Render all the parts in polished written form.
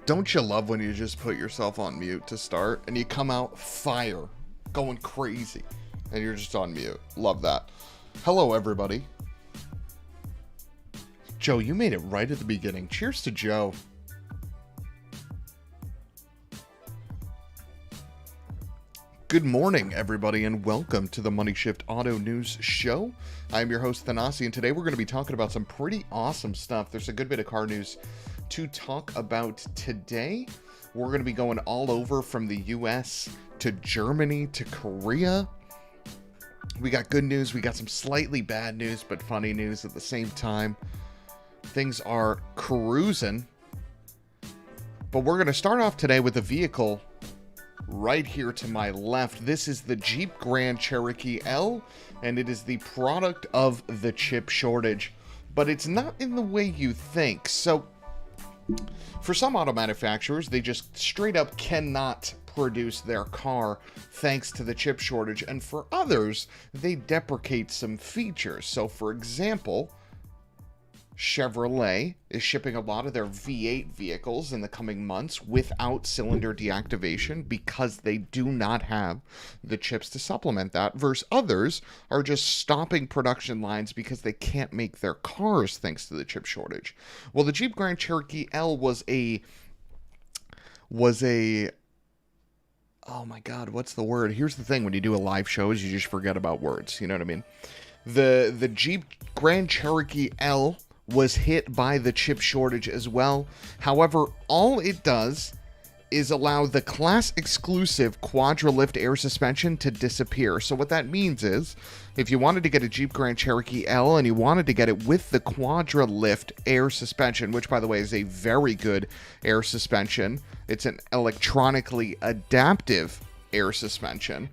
Don't you love when you just put yourself on mute to start and you come out fire, going crazy, and you're just on mute? Love that. Hello, everybody. Joe, you made it right at the beginning. Cheers to Joe. Good morning, everybody, and welcome to the MoneyShift Auto News Show. I'm your host, Thanasi, and today we're going to be talking about some pretty awesome stuff. There's a good bit of car news to talk about today. We're going to be going all over from the US to Germany to Korea. We got good news. We got some slightly bad news, but funny news at the same time. Things are cruising. But we're going to start off today with a vehicle right here to my left. This is the Jeep Grand Cherokee L, and it is the product of the chip shortage. But it's not in the way you think. So, for some auto manufacturers, they just straight up cannot produce their car thanks to the chip shortage. And for others, they deprecate some features. So, for example, Chevrolet is shipping a lot of their V8 vehicles in the coming months without cylinder deactivation because they do not have the chips to supplement that, versus others are just stopping production lines because they can't make their cars thanks to the chip shortage. Well, the Jeep Grand Cherokee L was a oh my god, what's the word? Here's the thing, when you do a live show is you just forget about words, you know what I mean? The Jeep Grand Cherokee L was hit by the chip shortage as well. However, all it does is allow the class exclusive Quadra-Lift air suspension to disappear. So what that means is, if you wanted to get a Jeep Grand Cherokee L and you wanted to get it with the Quadra-Lift air suspension, which by the way is a very good air suspension, it's an electronically adaptive air suspension,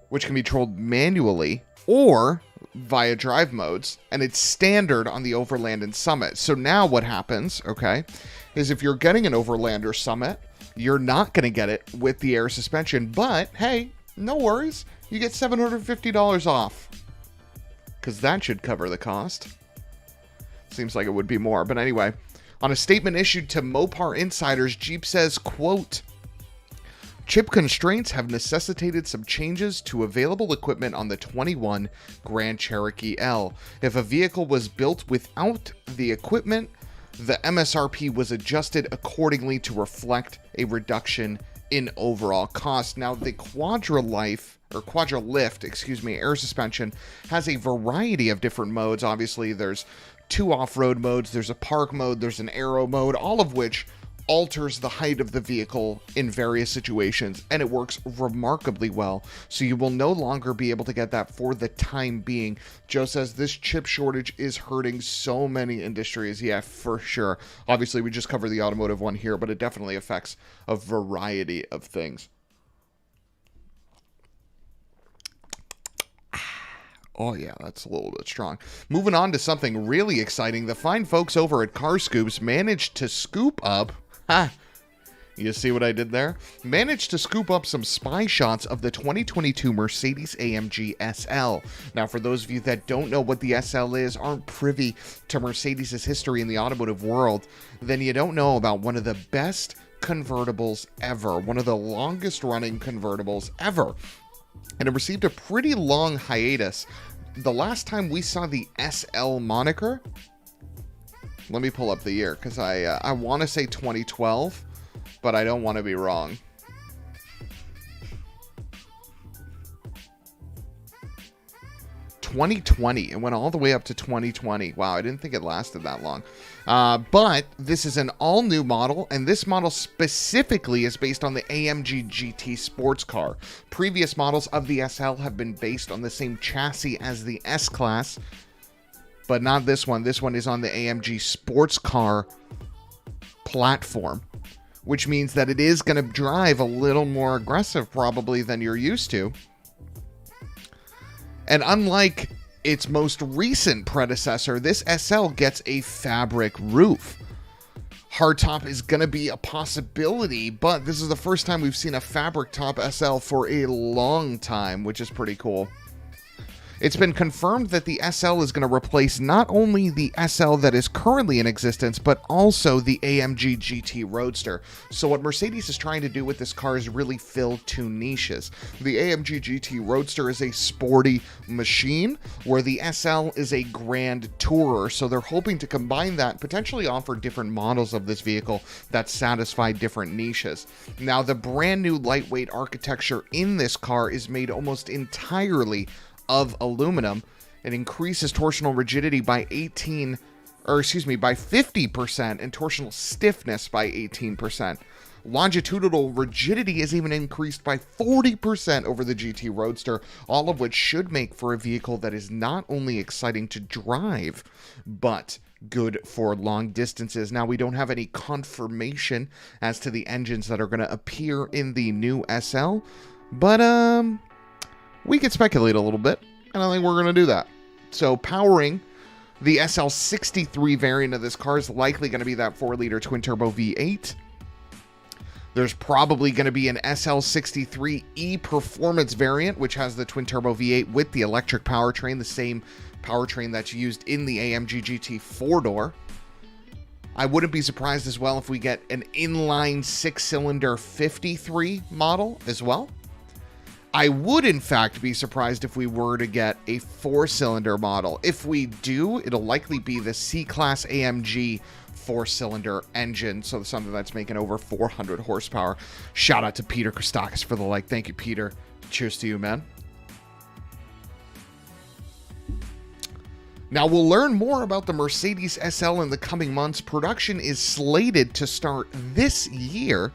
which can be controlled manually or via drive modes, and it's standard on the Overland and Summit. So now what happens, okay, is if you're getting an Overland or Summit, you're not going to get it with the air suspension, but hey, no worries, you get $750 off, because that should cover the cost. Seems like it would be more, but anyway, on a statement issued to Mopar insiders, Jeep says, quote, "Chip constraints have necessitated some changes to available equipment on the 21 Grand Cherokee L. If a vehicle was built without the equipment, the MSRP was adjusted accordingly to reflect a reduction in overall cost." Now, the Quadra-Lift, air suspension has a variety of different modes. Obviously, there's 2 off-road modes, there's a park mode, there's an aero mode, all of which alters the height of the vehicle in various situations, and it works remarkably well. So you will no longer be able to get that for the time being. Joe says this chip shortage is hurting so many industries. Yeah, for sure. Obviously, we just covered the automotive one here, but it definitely affects a variety of things. Oh yeah, that's a little bit strong. Moving on to something really exciting. The fine folks over at Car Scoops managed to scoop up... You see what I did there? Managed to scoop up some spy shots of the 2022 Mercedes Amg Sl. Now, for those of you that don't know what the SL is, aren't privy to Mercedes' history in the automotive world, then you don't know about one of the best convertibles ever, one of the longest running convertibles ever. And it received a pretty long hiatus. The last time we saw the SL moniker, let me pull up the year, because I want to say 2012, but I don't want to be wrong. ...2020. It went all the way up to 2020. Wow, I didn't think it lasted that long. But this is an all-new model, and this model specifically is based on the AMG GT sports car. Previous models of the SL have been based on the same chassis as the S-Class, but not this one. This one is on the AMG sports car platform, which means that it is going to drive a little more aggressive probably than you're used to. And unlike its most recent predecessor, this SL gets a fabric roof. Hardtop is going to be a possibility, but this is the first time we've seen a fabric top SL for a long time, which is pretty cool. It's been confirmed that the SL is going to replace not only the SL that is currently in existence, but also the AMG GT Roadster. So what Mercedes is trying to do with this car is really fill two niches. The AMG GT Roadster is a sporty machine, where the SL is a grand tourer. So they're hoping to combine that, potentially offer different models of this vehicle that satisfy different niches. Now, the brand new lightweight architecture in this car is made almost entirely of aluminum. It increases torsional rigidity by 50% and torsional stiffness by 18%. Longitudinal rigidity is even increased by 40% over the GT Roadster, all of which should make for a vehicle that is not only exciting to drive, but good for long distances. Now, we don't have any confirmation as to the engines that are going to appear in the new SL, but we could speculate a little bit, and I think we're going to do that. So powering the SL63 variant of this car is likely going to be that 4-liter twin-turbo V8. There's probably going to be an SL63E Performance variant, which has the twin-turbo V8 with the electric powertrain, the same powertrain that's used in the AMG GT 4-door. I wouldn't be surprised as well if we get an inline 6-cylinder 53 model as well. I would, in fact, be surprised if we were to get a 4-cylinder model. If we do, it'll likely be the C-Class AMG 4-cylinder engine, so something that's making over 400 horsepower. Shout out to Peter Christakis for the like. Thank you, Peter. Cheers to you, man. Now, we'll learn more about the Mercedes SL in the coming months. Production is slated to start this year,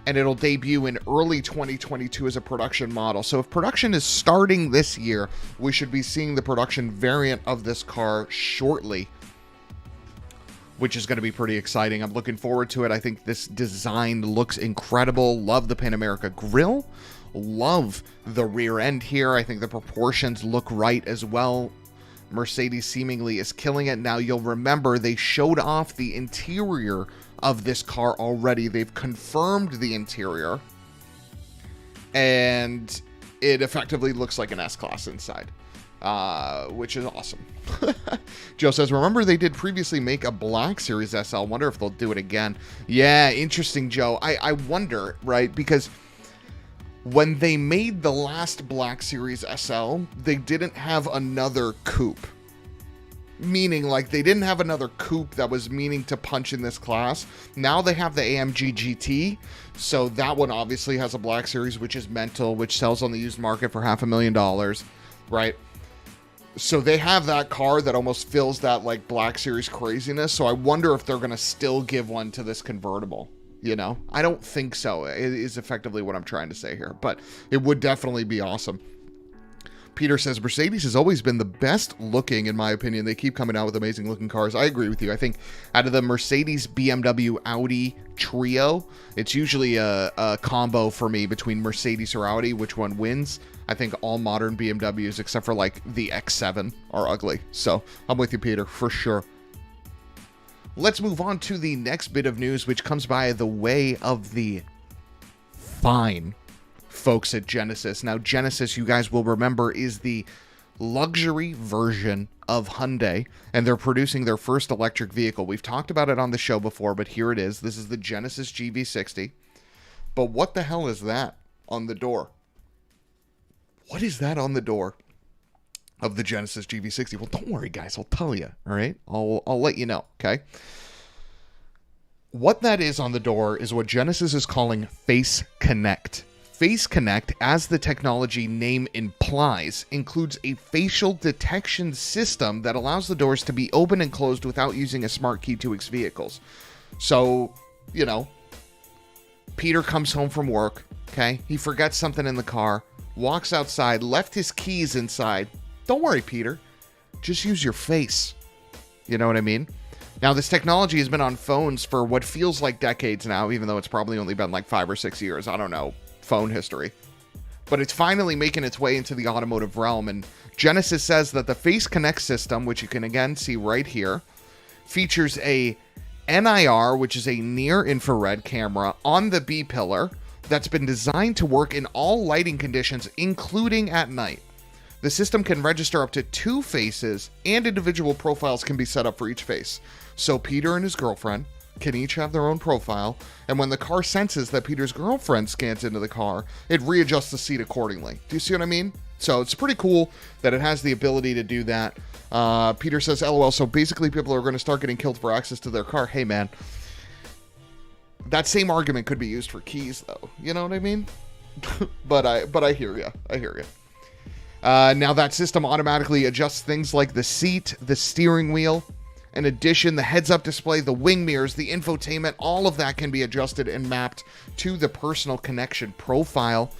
and it'll debut in early 2022 as a production model. So if production is starting this year, we should be seeing the production variant of this car shortly, which is going to be pretty exciting. I'm looking forward to it. I think this design looks incredible. Love the Pan America grille. Love the rear end here. I think the proportions look right as well. Mercedes seemingly is killing it. Now, you'll remember they showed off the interior of this car already. They've confirmed the interior, and it effectively looks like an S-Class inside, which is awesome. Joe says, remember they did previously make a Black Series SL. Wonder if they'll do it again. Yeah, interesting, Joe. I wonder, right? Because when they made the last Black Series SL, they didn't have another coupe. Meaning, like, they didn't have another coupe that was meaning to punch in this class. Now they have the AMG GT, so that one obviously has a Black Series, which is mental, which sells on the used market for $500,000, right? So they have that car that almost fills that, like, Black Series craziness, so I wonder if they're going to still give one to this convertible, you know? I don't think so, it is effectively what I'm trying to say here, but it would definitely be awesome. Peter says, Mercedes has always been the best looking, in my opinion. They keep coming out with amazing looking cars. I agree with you. I think out of the Mercedes, BMW, Audi trio, it's usually a combo for me between Mercedes or Audi, which one wins. I think all modern BMWs, except for like the X7, are ugly. So I'm with you, Peter, for sure. Let's move on to the next bit of news, which comes by the way of the fine folks at Genesis. Now, Genesis, you guys will remember, is the luxury version of Hyundai, and they're producing their first electric vehicle. We've talked about it on the show before, but here it is. This is the Genesis GV60. But what the hell is that on the door? What is that on the door of the Genesis GV60? Well, don't worry, guys. I'll tell you, all right? I'll let you know, okay? What that is on the door is what Genesis is calling Face Connect. Face Connect, as the technology name implies, includes a facial detection system that allows the doors to be open and closed without using a smart key to its vehicles. So, you know, Peter comes home from work, okay? He forgets something in the car, walks outside, left his keys inside. Don't worry, Peter. Just use your face. You know what I mean? Now, this technology has been on phones for what feels like decades now, even though it's probably only been like 5 or 6 years. I don't know. Phone history, but it's finally making its way into the automotive realm, and Genesis says that the Face Connect system, which you can again see right here, features a NIR, which is a near-infrared camera on the B-pillar that's been designed to work in all lighting conditions, including at night. The system can register up to 2 faces, and individual profiles can be set up for each face. So Peter and his girlfriend can each have their own profile, and when the car senses that Peter's girlfriend scans into the car, it readjusts the seat accordingly. Do you see what I mean? So it's pretty cool that it has the ability to do that. Peter says, LOL, so basically people are going to start getting killed for access to their car. Hey, man. That same argument could be used for keys, though. You know what I mean? but I hear you. I hear you. Now that system automatically adjusts things like the seat, the steering wheel. In addition, the heads-up display, the wing mirrors, the infotainment, all of that can be adjusted and mapped to the personal connection profile.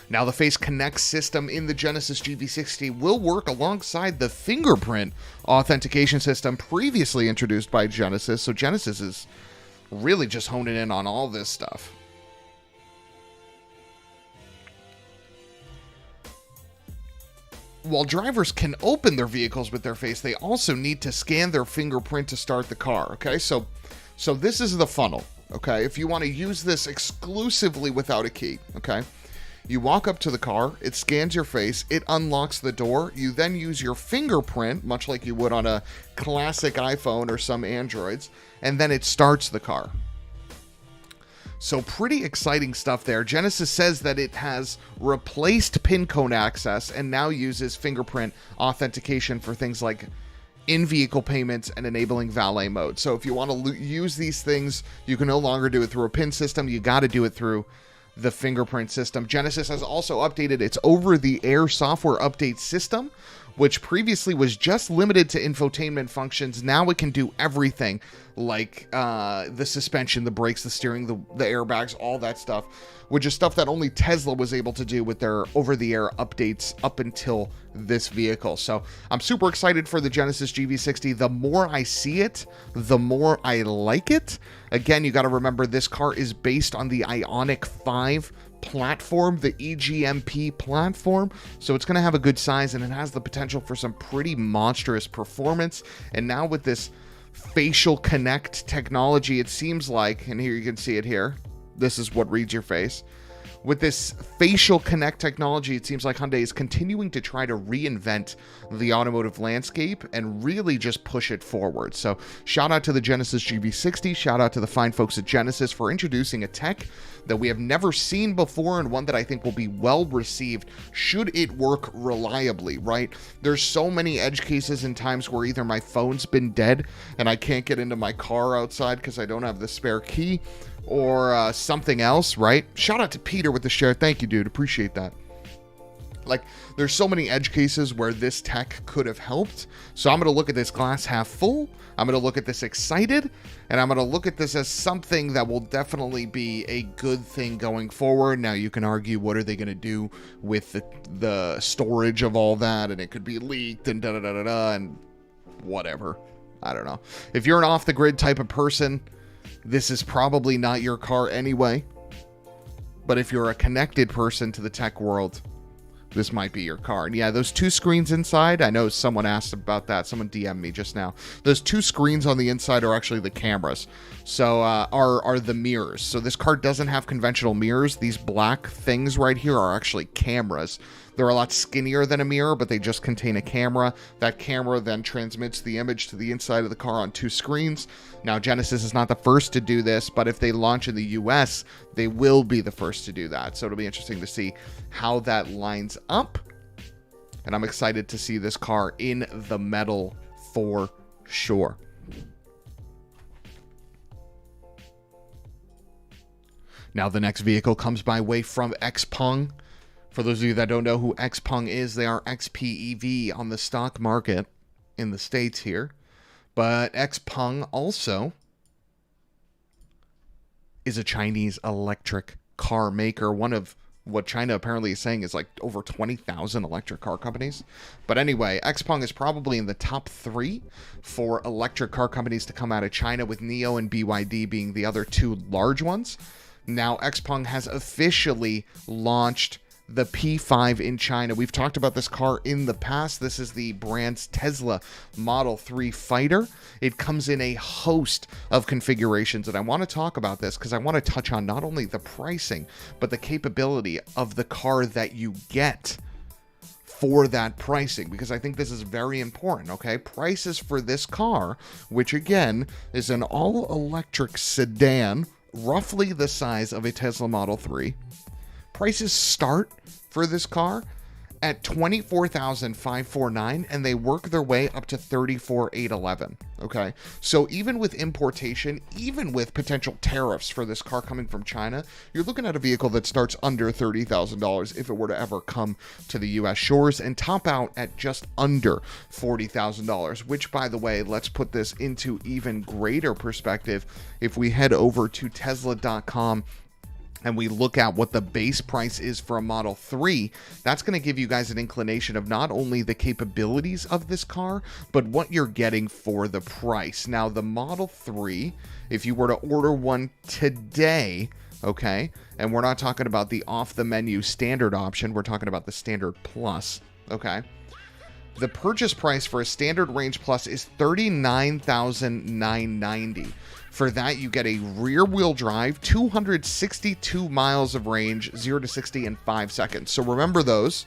Now, the Face Connect system in the Genesis GV60 will work alongside the fingerprint authentication system previously introduced by Genesis. So Genesis is really just honing in on all this stuff. While drivers can open their vehicles with their face, they also need to scan their fingerprint to start the car, okay? So this is the funnel, okay? If you want to use this exclusively without a key, okay? You walk up to the car, it scans your face, it unlocks the door, you then use your fingerprint, much like you would on a classic iPhone or some Androids, and then it starts the car. So pretty exciting stuff there. Genesis says that it has replaced PIN code access and now uses fingerprint authentication for things like in-vehicle payments and enabling valet mode. So if you want to use these things, you can no longer do it through a PIN system. You got to do it through the fingerprint system. Genesis has also updated its over-the-air software update system, which previously was just limited to infotainment functions. Now it can do everything, like the suspension, the brakes, the steering, the airbags, all that stuff, which is stuff that only Tesla was able to do with their over-the-air updates up until this vehicle. So I'm super excited for the Genesis GV60. The more I see it, the more I like it. Again, you got to remember this car is based on the Ioniq 5 platform, the EGMP platform, so it's going to have a good size, and it has the potential for some pretty monstrous performance. And now with this facial connect technology, it seems like, and here you can see it here, this is what reads your face. With this facial connect technology, it seems like Hyundai is continuing to try to reinvent the automotive landscape and really just push it forward. So shout out to the Genesis GV60, shout out to the fine folks at Genesis for introducing a tech that we have never seen before, and one that I think will be well received should it work reliably, right? There's so many edge cases in times where either my phone's been dead and I can't get into my car outside because I don't have the spare key, or something else, right? Shout out to Peter with the share. Thank you, dude. Appreciate that. Like, there's so many edge cases where this tech could have helped. So I'm going to look at this glass half full. I'm going to look at this excited. And I'm going to look at this as something that will definitely be a good thing going forward. Now, you can argue, what are they going to do with the storage of all that? And it could be leaked and da-da-da-da-da and whatever. I don't know. If you're an off-the-grid type of person, this is probably not your car anyway. But if you're a connected person to the tech world, this might be your car. And yeah, those 2 screens inside, I know someone asked about that. Someone DM'd me just now. Those 2 screens on the inside are actually the cameras. So are the mirrors. So this car doesn't have conventional mirrors. These black things right here are actually cameras. They're a lot skinnier than a mirror, but they just contain a camera. That camera then transmits the image to the inside of the car on 2 screens. Now, Genesis is not the first to do this, but if they launch in the US, they will be the first to do that. So it'll be interesting to see how that lines up. And I'm excited to see this car in the metal for sure. Now, the next vehicle comes by way from XPeng. For those of you that don't know who XPeng is, they are XPEV on the stock market in the States here. But XPeng also is a Chinese electric car maker, one of what China apparently is saying is like over 20,000 electric car companies. But anyway, XPeng is probably in the top 3 for electric car companies to come out of China, with NIO and BYD being the other 2 large ones. Now, XPeng has officially launched the P5 in China. We've talked about this car in the past. This is the brand's Tesla Model 3 Fighter. It comes in a host of configurations, and I want to talk about this because I want to touch on not only the pricing, but the capability of the car that you get for that pricing, because I think this is very important, okay? Prices for this car, which again is an all-electric sedan, roughly the size of a Tesla Model 3. Prices start for this car at $24,549, and they work their way up to $34,811. Okay, so even with importation, even with potential tariffs for this car coming from China, you're looking at a vehicle that starts under $30,000 if it were to ever come to the U.S. shores, and top out at just under $40,000. Which, by the way, let's put this into even greater perspective. If we head over to Tesla.com and we look at what the base price is for a Model 3, that's going to give you guys an inclination of not only the capabilities of this car, but what you're getting for the price. Now, the Model 3, if you were to order one today, okay, and we're not talking about the off-the-menu standard option, we're talking about the standard plus, okay, the purchase price for a standard range plus is $39,990. For that, you get a rear-wheel drive, 262 miles of range, 0 to 60 in 5 seconds. So remember those.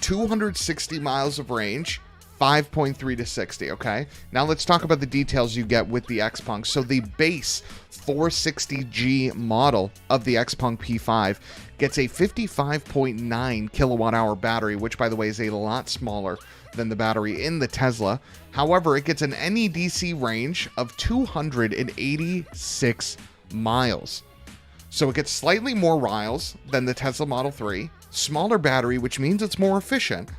260 miles of range, 5.3 to 60, okay? Now let's talk about the details you get with the Xpeng. So the base 460G model of the Xpeng P5 gets a 55.9 kilowatt-hour battery, which, by the way, is a lot smaller than the battery in the Tesla. However, it gets an NEDC range of 286 miles. So it gets slightly more miles than the Tesla Model 3, smaller battery, which means it's more efficient.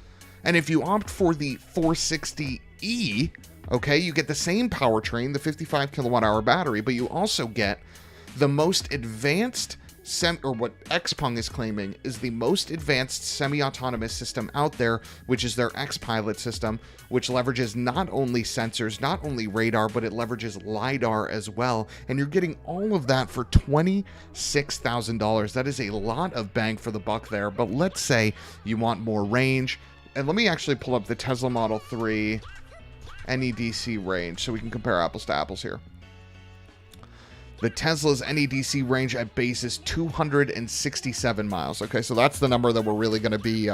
And if you opt for the 460E, okay, you get the same powertrain, the 55 kilowatt-hour battery, but you also get the most advanced or what Xpeng is claiming is the most advanced semi-autonomous system out there, which is their X-Pilot system, which leverages not only sensors, not only radar, but it leverages LiDAR as well. And you're getting all of that for $26,000. That is a lot of bang for the buck there. But let's say you want more range. And let me actually pull up the Tesla Model 3 NEDC range so we can compare apples to apples here. The Tesla's NEDC range at base is 267 miles. Okay, so that's the number that we're really going to be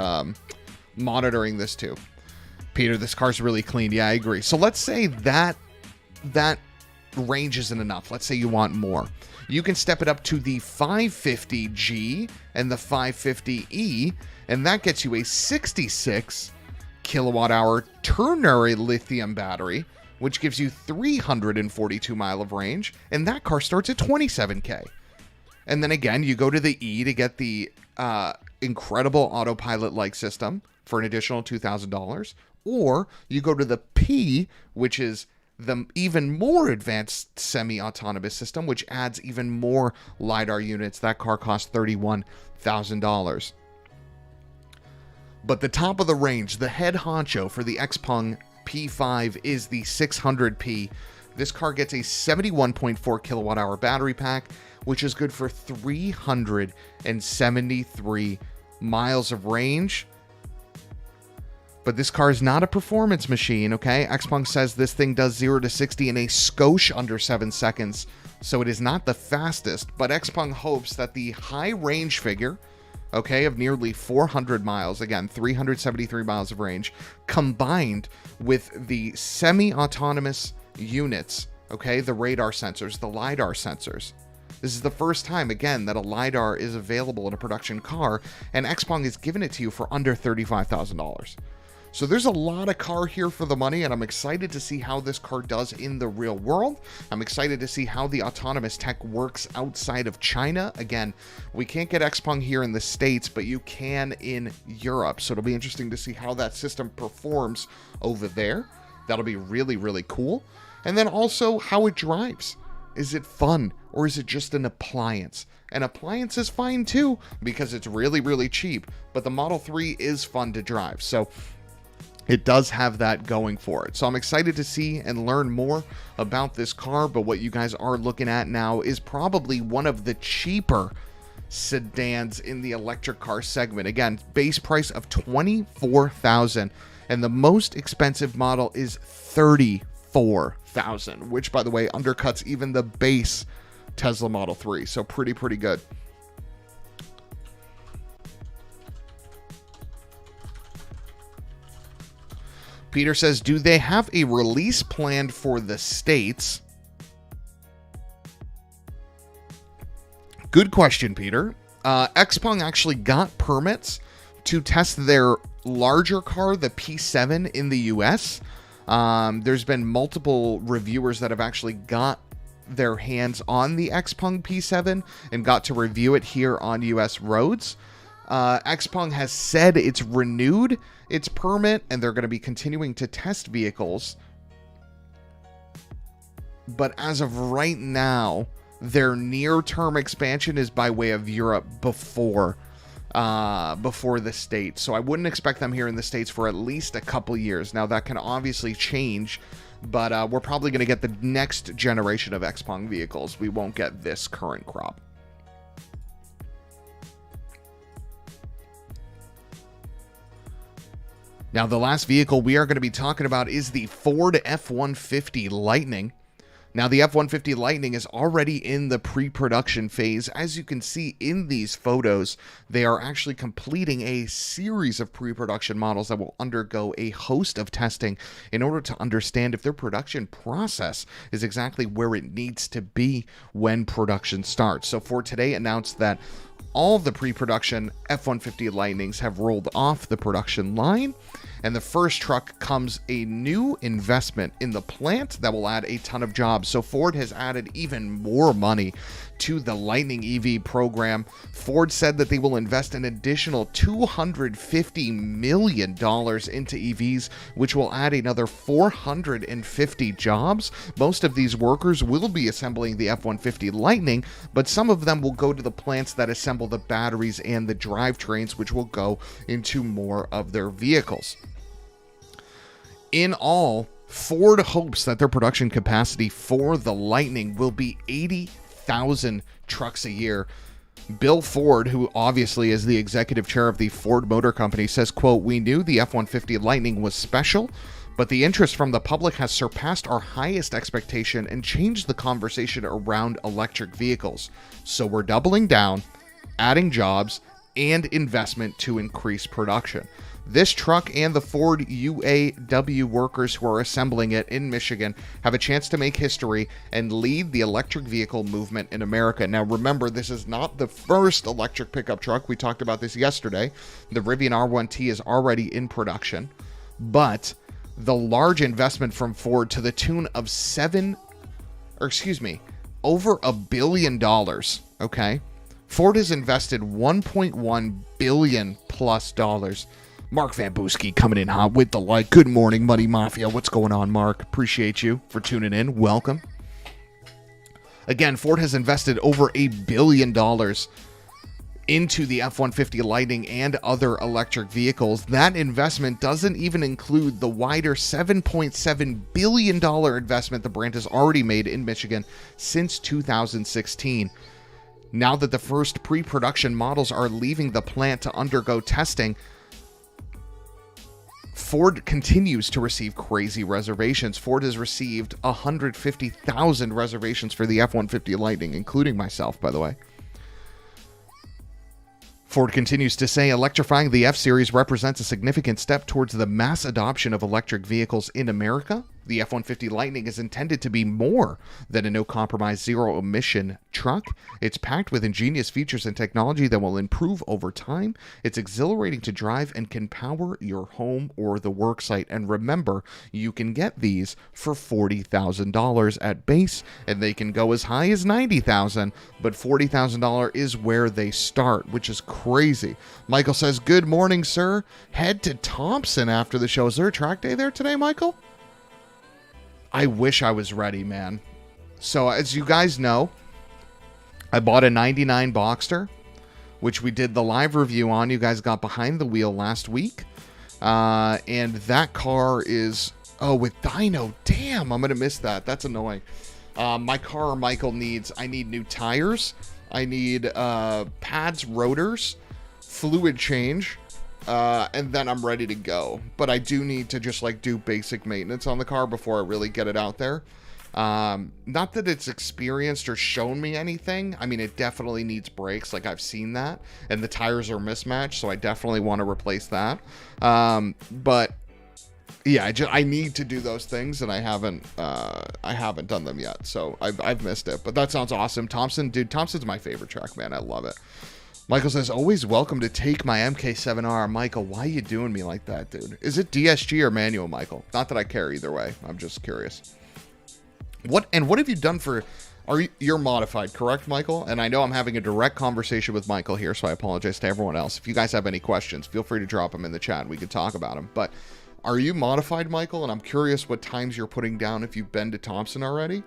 monitoring this to. Peter, this car's really clean. Yeah, I agree. So let's say that range isn't enough. Let's say you want more. You can step it up to the 550G and the 550E, and that gets you a 66 kilowatt-hour ternary lithium battery, which gives you 342 mile of range, and that car starts at $27K. And then again, you go to the E to get the incredible autopilot-like system for an additional $2,000, or you go to the P, which is the even more advanced semi-autonomous system, which adds even more LiDAR units. That car costs $31,000. But the top of the range, the head honcho for the Xpeng P5 is the 600P. This car gets a 71.4 kilowatt-hour battery pack, which is good for 373 miles of range. But this car is not a performance machine, okay? Xpeng says this thing does 0 to 60 in a skosh under 7 seconds, so it is not the fastest. But Xpeng hopes that the high range figure, okay, of nearly 400 miles, again, 373 miles of range, combined with the semi-autonomous units, okay, the radar sensors, the LiDAR sensors. This is the first time, again, that a LiDAR is available in a production car, and Xpeng is giving it to you for under $35,000. So there's a lot of car here for the money, and I'm excited to see how this car does in the real world. I'm excited to see how the autonomous tech works outside of China. Again, we can't get Xpeng here in the States, but you can in Europe. So it'll be interesting to see how that system performs over there. That'll be really, really cool. And then also how it drives. Is it fun, or is it just an appliance? An appliance is fine too, because it's really, really cheap. But the Model 3 is fun to drive. So it does have that going for it. So I'm excited to see and learn more about this car, but what you guys are looking at now is probably one of the cheaper sedans in the electric car segment. Again, base price of $24,000, and the most expensive model is $34,000, which, by the way, undercuts even the base Tesla Model 3. So pretty good. Peter says, do they have a release planned for the States? Good question, Peter. Xpeng actually got permits to test their larger car, the P7, in the US. There's been multiple reviewers that have actually got their hands on the Xpeng P7 and got to review it here on US roads. Xpeng has said it's renewed its permit and they're going to be continuing to test vehicles. But as of right now, their near-term expansion is by way of Europe before the States. So I wouldn't expect them here in the States for at least a couple years. Now, that can obviously change, but we're probably going to get the next generation of Xpeng vehicles. We won't get this current crop. Now, the last vehicle we are going to be talking about is the Ford F-150 Lightning. Now, the F-150 Lightning is already in the pre-production phase. As you can see in these photos, they are actually completing a series of pre-production models that will undergo a host of testing in order to understand if their production process is exactly where it needs to be when production starts. So Ford today announced that all of the pre-production F-150 Lightnings have rolled off the production line, and the first truck comes a new investment in the plant that will add a ton of jobs. So Ford has added even more money to the Lightning EV program. Ford said that they will invest an additional $250 million into EVs, which will add another 450 jobs. Most of these workers will be assembling the F-150 Lightning, but some of them will go to the plants that assemble the batteries and the drivetrains, which will go into more of their vehicles. In all, Ford hopes that their production capacity for the Lightning will be 80,000 trucks a year. Bill Ford, who obviously is the executive chair of the Ford Motor Company, says, quote, "We knew the F-150 Lightning was special, but the interest from the public has surpassed our highest expectation and changed the conversation around electric vehicles. So we're doubling down, adding jobs, and investment to increase production. This truck and the Ford UAW workers who are assembling it in Michigan have a chance to make history and lead the electric vehicle movement in America." Now, remember, this is not the first electric pickup truck. We talked about this yesterday. The Rivian R1T is already in production, but the large investment from Ford to the tune of over $1 billion, okay? Ford has invested $1.1 billion plus dollars. Mark Van Booski coming in hot with the like. Good morning, Money Mafia. What's going on, Mark? Appreciate you for tuning in. Welcome. Again, Ford has invested over $1 billion into the F-150 Lightning and other electric vehicles. That investment doesn't even include the wider $7.7 billion investment the brand has already made in Michigan since 2016. Now that the first pre-production models are leaving the plant to undergo testing, Ford continues to receive crazy reservations. Ford has received 150,000 reservations for the F-150 Lightning, including myself, by the way. Ford continues to say electrifying the F-Series represents a significant step towards the mass adoption of electric vehicles in America. The F-150 Lightning is intended to be more than a no-compromise, zero-emission truck. It's packed with ingenious features and technology that will improve over time. It's exhilarating to drive and can power your home or the worksite. And remember, you can get these for $40,000 at base, and they can go as high as $90,000, but $40,000 is where they start, which is crazy. Michael says, "Good morning, sir. Head to Thompson after the show." Is there a track day there today, Michael? I wish I was ready, man. So as you guys know, I bought a 99 Boxster, which we did the live review on. You guys got behind the wheel last week. And that car is, with dyno. Damn, I'm going to miss that. That's annoying. My car, Michael, I need new tires. I need pads, rotors, fluid change. And then I'm ready to go. But I do need to just do basic maintenance on the car before I really get it out there. Not that it's experienced or shown me anything. I mean, it definitely needs brakes. I've seen that. And the tires are mismatched, so I definitely want to replace that. But Yeah, I need to do those things, and I haven't done them yet, so I've missed it. But that sounds awesome. Thompson, dude, Thompson's my favorite track, man. I love it. Michael says, always welcome to take my MK7R. Michael, why are you doing me like that, dude? Is it DSG or manual, Michael? Not that I care either way. I'm just curious. What have you done for... You're modified, correct, Michael? And I know I'm having a direct conversation with Michael here, so I apologize to everyone else. If you guys have any questions, feel free to drop them in the chat. We could talk about them. But are you modified, Michael? And I'm curious what times you're putting down if you've been to Thompson already.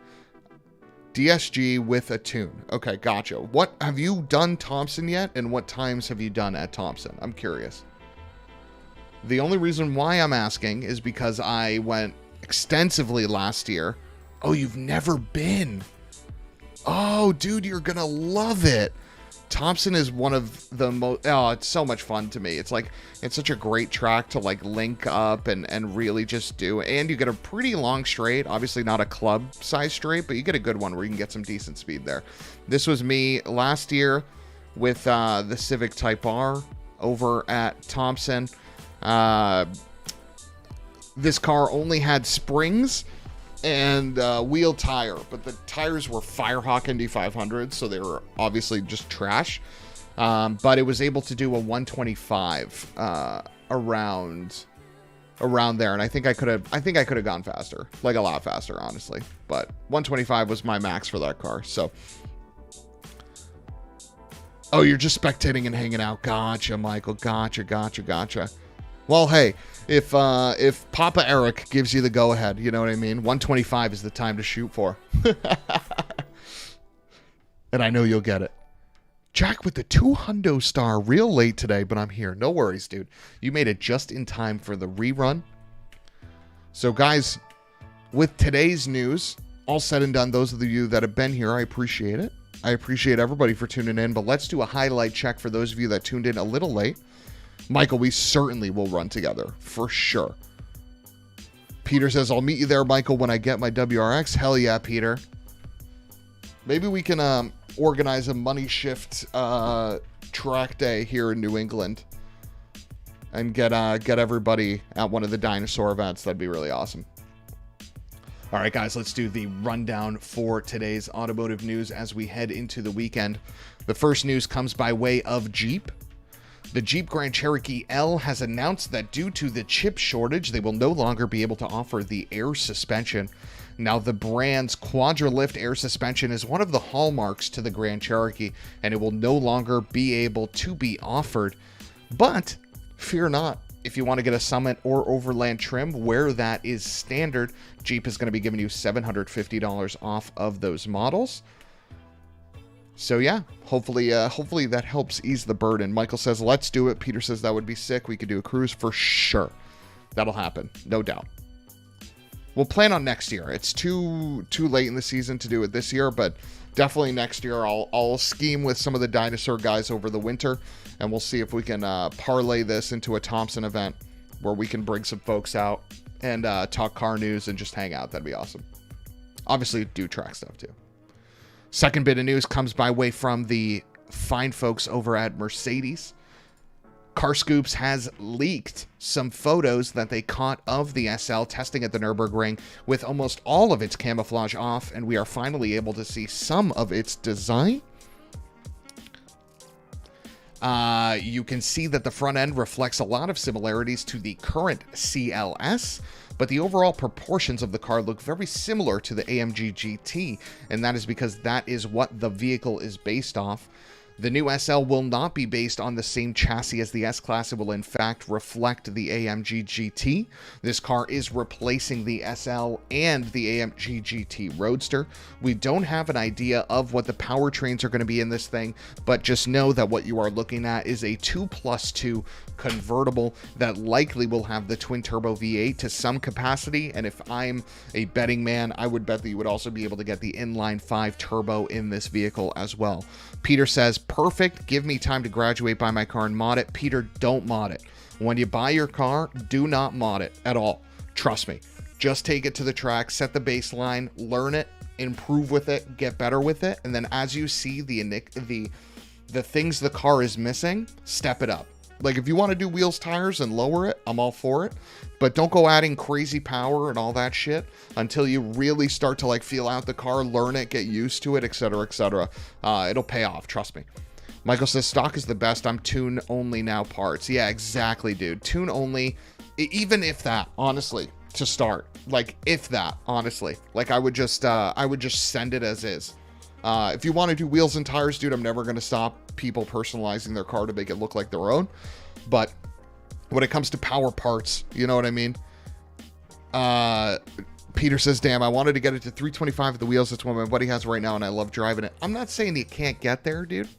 DSG with a tune. Okay, gotcha. What have you done Thompson yet? And what times have you done at Thompson? I'm curious. The only reason why I'm asking is because I went extensively last year. Oh, you've never been. Oh, dude, you're going to love it. Thompson is one of the most... Oh, it's so much fun to me. It's like, it's such a great track to like link up and really just do. And you get a pretty long straight. Obviously not a club size straight, but you get a good one where you can get some decent speed there. This was me last year with the Civic Type R over at Thompson. This car only had springs and wheel tire, but the tires were Firehawk Indy 500, so they were obviously just trash. But it was able to do a 125 around there, and I think I could have gone faster, like a lot faster, honestly. But 125 was my max for that car. So, oh, you're just spectating and hanging out. Gotcha, Michael. Gotcha. Well, hey, if Papa Eric gives you the go-ahead, you know what I mean? 125 is the time to shoot for. And I know you'll get it. Jack with the 200 star, real late today, but I'm here. No worries, dude. You made it just in time for the rerun. So, guys, with today's news, all said and done, those of you that have been here, I appreciate it. I appreciate everybody for tuning in, but let's do a highlight check for those of you that tuned in a little late. Michael, we certainly will run together, for sure. Peter says, I'll meet you there, Michael, when I get my WRX. Hell yeah, Peter. Maybe we can organize a MoneyShift track day here in New England and get everybody at one of the dinosaur events. That'd be really awesome. All right, guys, let's do the rundown for today's automotive news as we head into the weekend. The first news comes by way of Jeep. The Jeep Grand Cherokee L has announced that due to the chip shortage, they will no longer be able to offer the air suspension. Now, the brand's Quadralift air suspension is one of the hallmarks to the Grand Cherokee, and it will no longer be able to be offered. But fear not, if you want to get a Summit or Overland trim where that is standard, Jeep is going to be giving you $750 off of those models. So yeah, hopefully that helps ease the burden. Michael says, let's do it. Peter says that would be sick. We could do a cruise for sure. That'll happen. No doubt. We'll plan on next year. It's too late in the season to do it this year, but definitely next year I'll scheme with some of the dinosaur guys over the winter, and we'll see if we can parlay this into a Thompson event where we can bring some folks out and talk car news and just hang out. That'd be awesome. Obviously do track stuff too. Second bit of news comes by way from the fine folks over at Mercedes. Car Scoops has leaked some photos that they caught of the SL testing at the Nürburgring with almost all of its camouflage off, and we are finally able to see some of its design. You can see that the front end reflects a lot of similarities to the current CLS, but the overall proportions of the car look very similar to the AMG GT, and that is because that is what the vehicle is based off. The new SL will not be based on the same chassis as the S-Class. It will in fact reflect the AMG GT. This car is replacing the SL and the AMG GT Roadster. We don't have an idea of what the powertrains are going to be in this thing, but just know that what you are looking at is a 2+2 convertible that likely will have the twin-turbo V8 to some capacity, and if I'm a betting man, I would bet that you would also be able to get the inline 5 turbo in this vehicle as well. Peter says, perfect, give me time to graduate, buy my car and mod it. Peter, don't mod it. When you buy your car, do not mod it at all. Trust me. Just take it to the track, set the baseline, learn it, improve with it, get better with it, and then as you see the things the car is missing, step it up. Like, if you want to do wheels, tires, and lower it, I'm all for it. But don't go adding crazy power and all that shit until you really start to, like, feel out the car, learn it, get used to it, etc., etc. It'll pay off, trust me. Michael says, stock is the best. I'm tune only now parts. Yeah, exactly, dude. Tune only, even if that, honestly, to start. Like, if that, honestly. Like, I would just send it as is. If you want to do wheels and tires, dude, I'm never going to stop people personalizing their car to make it look like their own. But when it comes to power parts, you know what I mean? Peter says, damn, I wanted to get it to 325 at the wheels. That's what my buddy has right now, and I love driving it. I'm not saying you can't get there, dude.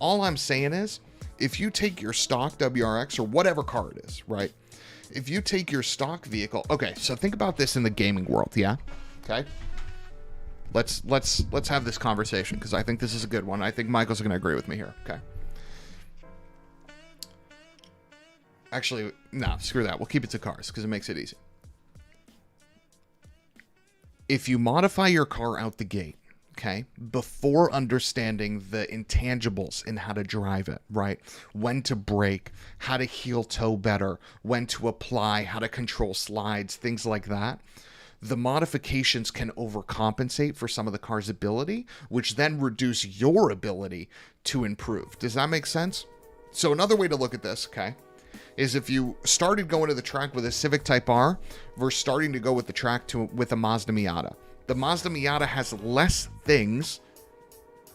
All I'm saying is, if you take your stock WRX or whatever car it is, right? If you take your stock vehicle, okay, so think about this in the gaming world, yeah? Okay? Let's have this conversation, because I think this is a good one. I think Michael's going to agree with me here, okay? Actually, no, screw that. We'll keep it to cars, because it makes it easy. If you modify your car out the gate, okay, before understanding the intangibles in how to drive it, right? When to brake, how to heel toe better, when to apply, how to control slides, things like that. The modifications can overcompensate for some of the car's ability, which then reduce your ability to improve. Does that make sense? So another way to look at this, okay, is if you started going to the track with a Civic Type R versus starting to go with the track with a Mazda Miata. The Mazda Miata has less things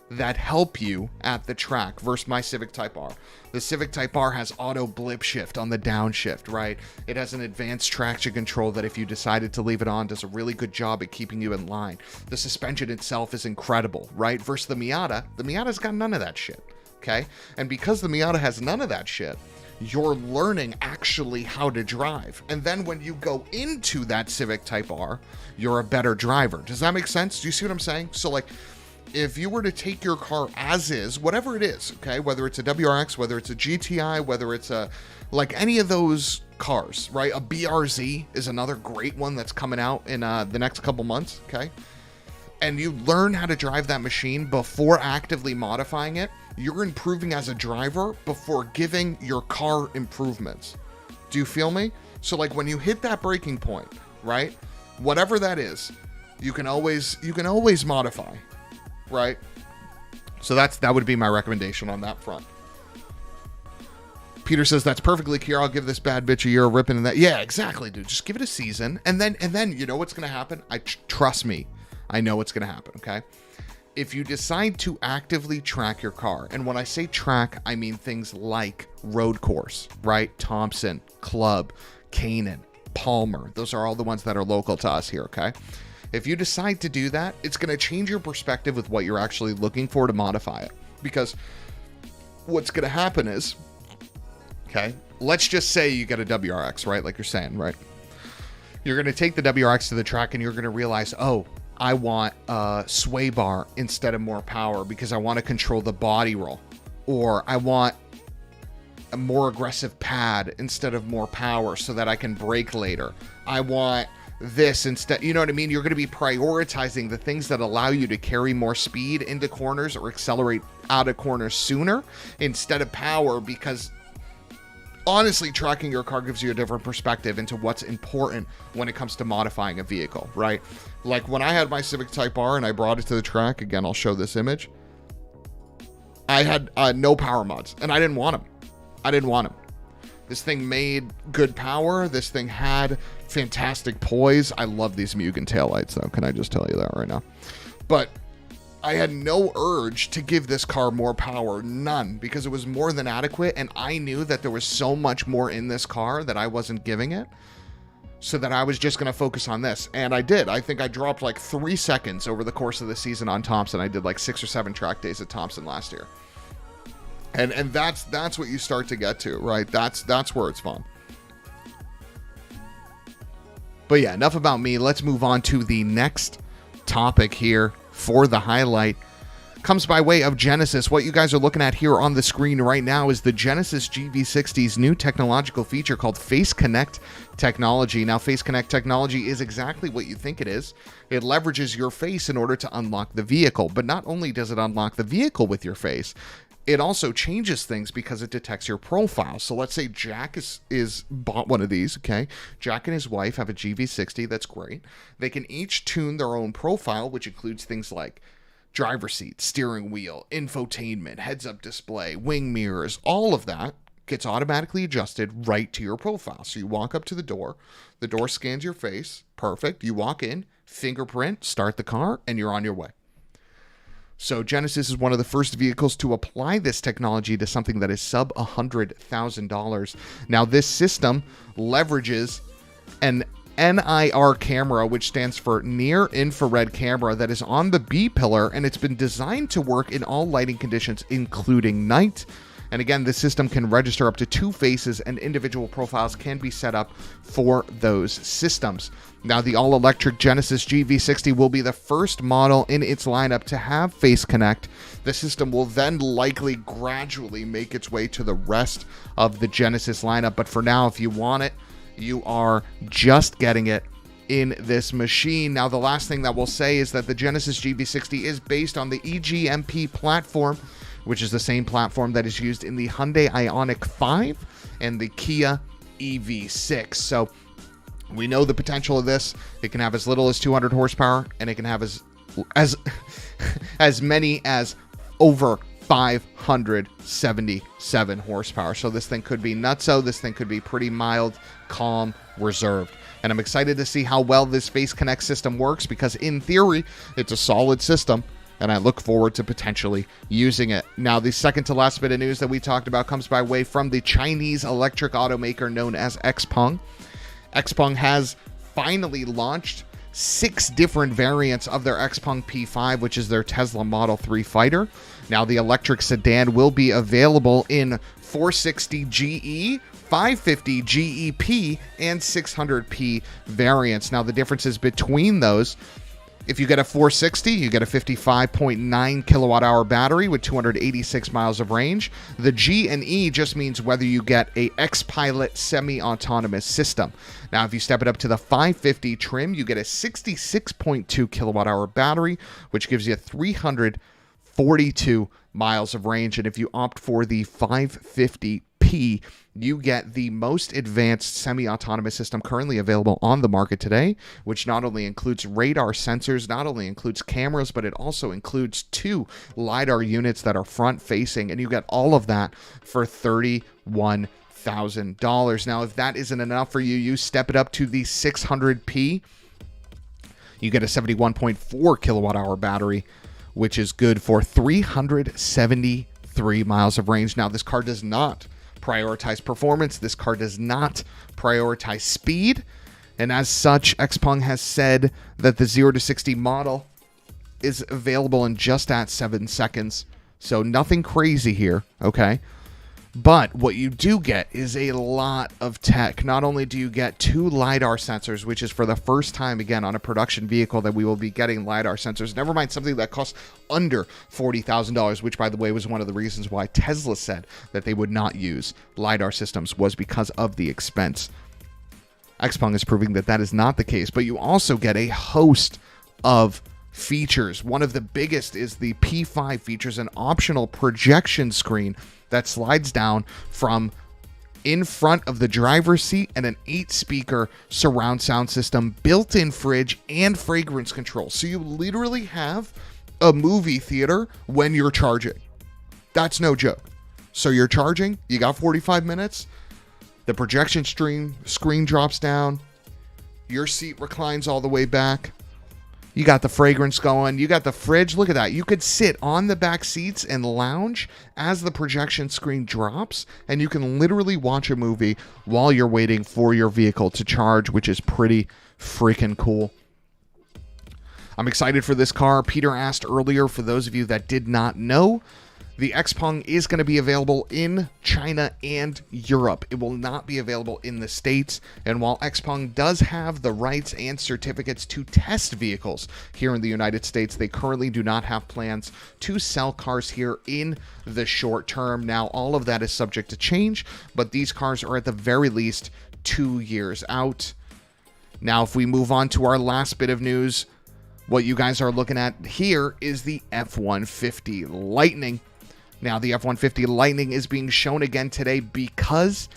that help you at the track versus my Civic Type R. The Civic Type R has auto blip shift on the downshift, right? It has an advanced traction control that if you decided to leave it on, does a really good job at keeping you in line. The suspension itself is incredible, right? Versus the Miata's got none of that shit, okay? And because the Miata has none of that shit, you're learning actually how to drive. And then when you go into that Civic Type R, you're a better driver. Does that make sense? Do you see what I'm saying? So, like, if you were to take your car as is, whatever it is, okay, whether it's a WRX, whether it's a GTI, whether it's a, like, any of those cars, right? A BRZ is another great one that's coming out in the next couple months, okay? And you learn how to drive that machine before actively modifying it, you're improving as a driver before giving your car improvements. Do you feel me? So, like, when you hit that breaking point, right? Whatever that is, you can always modify, right? So that would be my recommendation on that front. Peter says, that's perfectly clear. I'll give this bad bitch a year of ripping and that. Yeah, exactly, dude. Just give it a season. And then you know what's going to happen? Trust me. I know what's going to happen, okay? If you decide to actively track your car, and when I say track, I mean things like road course, right? Thompson, Club, Canaan, Palmer. Those are all the ones that are local to us here, okay? If you decide to do that, it's going to change your perspective with what you're actually looking for to modify it. Because what's going to happen is, okay, let's just say you get a WRX, right? Like you're saying, right? You're going to take the WRX to the track and you're going to realize, oh, I want a sway bar instead of more power because I want to control the body roll. Or I want a more aggressive pad instead of more power so that I can brake later. I want this instead, you know what I mean? You're going to be prioritizing the things that allow you to carry more speed into corners or accelerate out of corners sooner instead of power, because honestly, tracking your car gives you a different perspective into what's important when it comes to modifying a vehicle, right? Like when I had my Civic Type R and I brought it to the track, again, I'll show this image. I had no power mods and I didn't want them. This thing made good power. This thing had fantastic poise. I love these Mugen taillights though. Can I just tell you that right now? But I had no urge to give this car more power, none, because it was more than adequate, and I knew that there was so much more in this car that I wasn't giving it, so that I was just going to focus on this, and I did. I think I dropped like 3 seconds over the course of the season on Thompson. I did like 6 or 7 track days at Thompson last year, and that's what you start to get to, right? That's where it's fun. But yeah, enough about me. Let's move on to the next topic here. For the highlight, comes by way of Genesis. What you guys are looking at here on the screen right now is the Genesis GV60's new technological feature called Face Connect technology. Now, Face Connect technology is exactly what you think it is. It leverages your face in order to unlock the vehicle. But not only does it unlock the vehicle with your face, It also changes things because it detects your profile. So let's say Jack is bought one of these, okay? Jack and his wife have a GV60, that's great. They can each tune their own profile, which includes things like driver seat, steering wheel, infotainment, heads-up display, wing mirrors, all of that gets automatically adjusted right to your profile. So you walk up to the door scans your face, perfect. You walk in, fingerprint, start the car, and you're on your way. So Genesis is one of the first vehicles to apply this technology to something that is sub $100,000. Now, this system leverages an NIR camera, which stands for near infrared camera, that is on the B pillar, and it's been designed to work in all lighting conditions, including night. And again, the system can register up to 2 faces, and individual profiles can be set up for those systems. Now, the all-electric Genesis GV60 will be the first model in its lineup to have Face Connect. The system will then likely gradually make its way to the rest of the Genesis lineup. But for now, if you want it, you are just getting it in this machine. Now, the last thing that we'll say is that the Genesis GV60 is based on the EGMP platform, which is the same platform that is used in the Hyundai Ioniq 5 and the Kia EV6. So we know the potential of this. It can have as little as 200 horsepower, and it can have as many as over 577 horsepower. So this thing could be nutso. This thing could be pretty mild, calm, reserved. And I'm excited to see how well this Face Connect system works, because in theory, it's a solid system, and I look forward to potentially using it. Now, the second to last bit of news that we talked about comes by way from the Chinese electric automaker known as XPeng. XPeng has finally launched 6 different variants of their XPeng P5, which is their Tesla Model 3 fighter. Now, the electric sedan will be available in 460 GE, 550 GEP, and 600P variants. Now, the differences between those: if you get a 460, you get a 55.9 kilowatt hour battery with 286 miles of range. The G and E just means whether you get a X-Pilot semi-autonomous system. Now, if you step it up to the 550 trim, you get a 66.2 kilowatt hour battery, which gives you 342 miles of range. And if you opt for the 550P, you get the most advanced semi-autonomous system currently available on the market today, which not only includes radar sensors, not only includes cameras, but it also includes 2 LiDAR units that are front-facing, and you get all of that for $31,000. Now, if that isn't enough for you, you step it up to the 600P. You get a 71.4 kilowatt hour battery, which is good for 373 miles of range. Now, this car does not prioritize performance. This car does not prioritize speed. And as such, XPeng has said that the 0 to 60 model is available in just at 7 seconds. So nothing crazy here, okay? But what you do get is a lot of tech. Not only do you get 2 LiDAR sensors, which is for the first time, again, on a production vehicle that we will be getting LiDAR sensors. Never mind something that costs under $40,000, which, by the way, was one of the reasons why Tesla said that they would not use LiDAR systems, was because of the expense. XPeng is proving that that is not the case. But you also get a host of features. One of the biggest is the P5 features an optional projection screen that slides down from in front of the driver's seat, and an 8-speaker surround sound system, built-in fridge, and fragrance control. So you literally have a movie theater when you're charging. That's no joke. So you're charging, you got 45 minutes, the projection screen drops down, your seat reclines all the way back, you got the fragrance going, you got the fridge. Look at that. You could sit on the back seats and lounge as the projection screen drops, and you can literally watch a movie while you're waiting for your vehicle to charge, which is pretty freaking cool. I'm excited for this car. Peter asked earlier, for those of you that did not know, the XPeng is going to be available in China and Europe. It will not be available in the States. And while XPeng does have the rights and certificates to test vehicles here in the United States, they currently do not have plans to sell cars here in the short term. Now, all of that is subject to change, but these cars are at the very least 2 years out. Now, if we move on to our last bit of news, what you guys are looking at here is the F-150 Lightning. Now, the F-150 Lightning is being shown again today because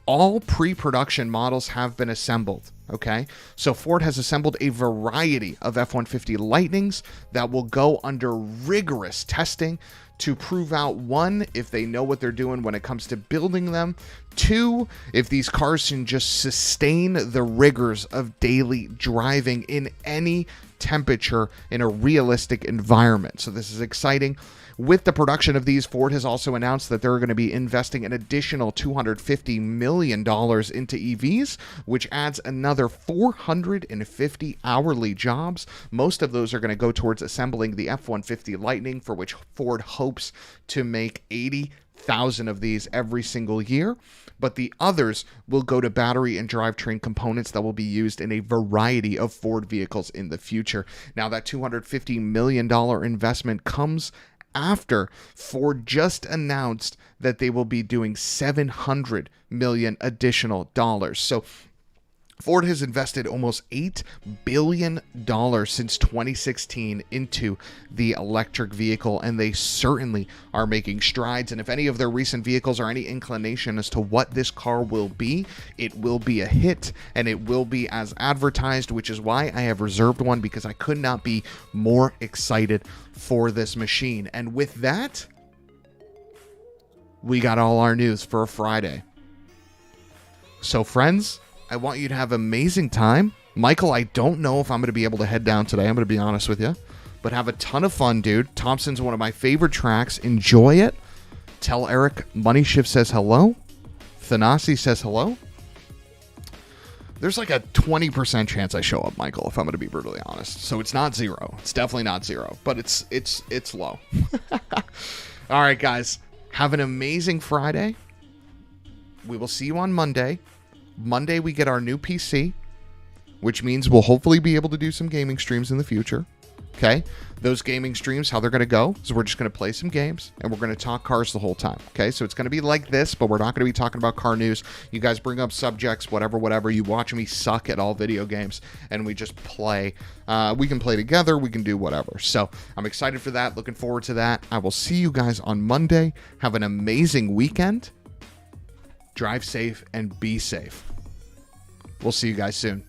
all pre-production models have been assembled, okay? So Ford has assembled a variety of F-150 Lightnings that will go under rigorous testing to prove out, one, if they know what they're doing when it comes to building them, two, if these cars can just sustain the rigors of daily driving in any temperature in a realistic environment. So this is exciting. With the production of these, Ford has also announced that they're going to be investing an additional $250 million into EVs, which adds another 450 hourly jobs. Most of those are going to go towards assembling the F-150 Lightning, for which Ford hopes to make 80,000 of these every single year. But the others will go to battery and drivetrain components that will be used in a variety of Ford vehicles in the future. Now, that $250 million investment comes after Ford just announced that they will be doing $700 million additional dollars. So Ford has invested almost $8 billion since 2016 into the electric vehicle, and they certainly are making strides. And if any of their recent vehicles are any inclination as to what this car will be, it will be a hit, and it will be as advertised, which is why I have reserved one, because I could not be more excited for this machine. And with that, we got all our news for a Friday. So friends, I want you to have an amazing time. Michael, I don't know if I'm going to be able to head down today. I'm going to be honest with you. But have a ton of fun, dude. Thompson's one of my favorite tracks. Enjoy it. Tell Eric MoneyShift says hello. Thanasi says hello. There's like a 20% chance I show up, Michael, if I'm going to be brutally honest. So it's not zero. It's definitely not zero. But it's low. All right, guys. Have an amazing Friday. We will see you on Monday. Monday, we get our new PC, which means we'll hopefully be able to do some gaming streams in the future. Okay? Those gaming streams, how they're going to go is we're just going to play some games, and we're going to talk cars the whole time. Okay? So it's going to be like this, but we're not going to be talking about car news. You guys bring up subjects, whatever. You watch me suck at all video games, and we just play. We can play together. We can do whatever. So I'm excited for that. Looking forward to that. I will see you guys on Monday. Have an amazing weekend. Drive safe and be safe. We'll see you guys soon.